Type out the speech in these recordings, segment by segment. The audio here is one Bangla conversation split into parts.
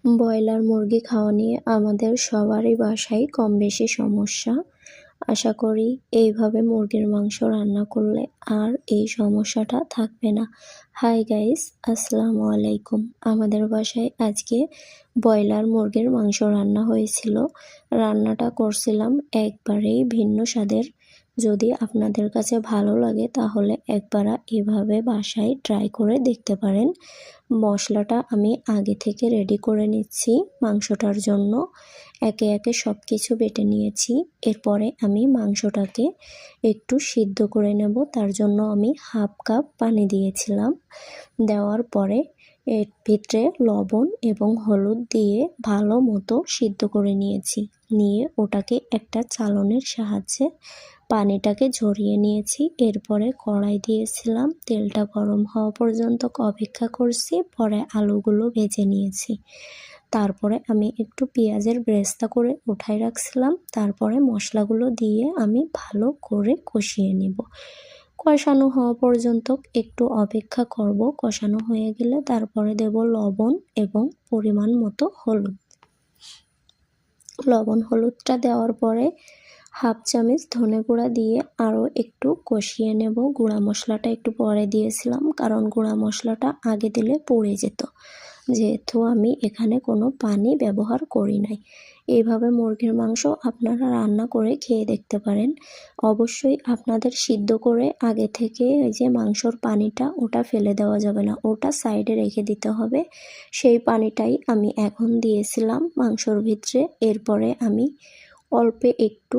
ব্রয়লার মুরগি খাওয়া নিয়ে আমাদের সবারই বাসায় কম বেশি সমস্যা। আশা করি এইভাবে মুরগির মাংস রান্না করলে আর এই সমস্যাটা থাকবে না। হাই গাইস, আসসালামু আলাইকুম। আমাদের বাসায় আজকে ব্রয়লার মুরগির মাংস রান্না হয়েছিল। রান্নাটা করছিলাম একবারেই ভিন্ন স্বাদের। যদি আপনাদের কাছে ভালো লাগে তাহলে একবার এভাবে বাসায় ট্রাই করে দেখতে পারেন। মশলাটা আমি আগে থেকে রেডি করে নিচ্ছি মাংসটার জন্য। একে একে সব কিছু বেটে নিয়েছি। এরপরে আমি মাংসটাকে একটু সিদ্ধ করে নেব। তার জন্য আমি হাফ কাপ পানি দিয়েছিলাম। দেওয়ার পরে এর ভিতরে লবণ এবং হলুদ দিয়ে ভালো মতো সিদ্ধ করে নিয়েছি। নিয়ে ওটাকে একটা চালনের সাহায্যে পানিটাকে ঝরিয়ে নিয়েছি। এরপরে কড়াই দিয়েছিলাম, তেলটা গরম হওয়া পর্যন্ত অপেক্ষা করছি। পরে আলুগুলো ভেজে নিয়েছি। তারপরে আমি একটু পেঁয়াজের বেরেস্তা করে উঠাই রাখছিলাম। তারপরে মশলাগুলো দিয়ে আমি ভালো করে কষিয়ে নেব। কষানো হওয়া পর্যন্ত একটু অপেক্ষা করব। কষানো হয়ে গেলে তারপরে দেব লবণ এবং পরিমাণ মতো হলুদ। লবণ হলুদটা দেওয়ার পরে হাফ চামচ ধনে গুঁড়া দিয়ে আরও একটু কষিয়ে নেব। গুঁড়া মশলাটা একটু পরে দিয়েছিলাম, কারণ গুঁড়া মশলাটা আগে দিলে পুড়ে যেত, যেহেতু আমি এখানে কোনো পানি ব্যবহার করি নাই। এইভাবে মুরগির মাংস আপনারা রান্না করে খেয়ে দেখতে পারেন। অবশ্যই আপনাদের সিদ্ধ করে আগে থেকে এই যে মাংসর পানিটা ওটা ফেলে দেওয়া যাবে না, ওটা সাইডে রেখে দিতে হবে। সেই পানিটাই আমি এখন দিয়েছিলাম মাংসর ভিতরে। এরপরে আমি অল্প একটু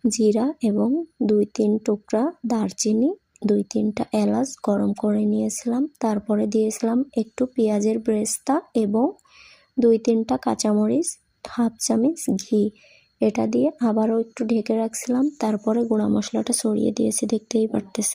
জিরা এবং 2-3 টুকরা দারচিনি, 2-3টা এলাচ গরম করে নিয়েছিলাম। তারপরে দিয়েছিলাম একটু পেঁয়াজের বেরেস্তা এবং 2-3টা কাঁচামরিচ, হাফ চামচ ঘি। এটা দিয়ে আবারও একটু ঢেকে রাখছিলাম। তারপরে গুঁড়া মশলাটা ছড়িয়ে দিয়েছি, দেখতেই পারতেছি।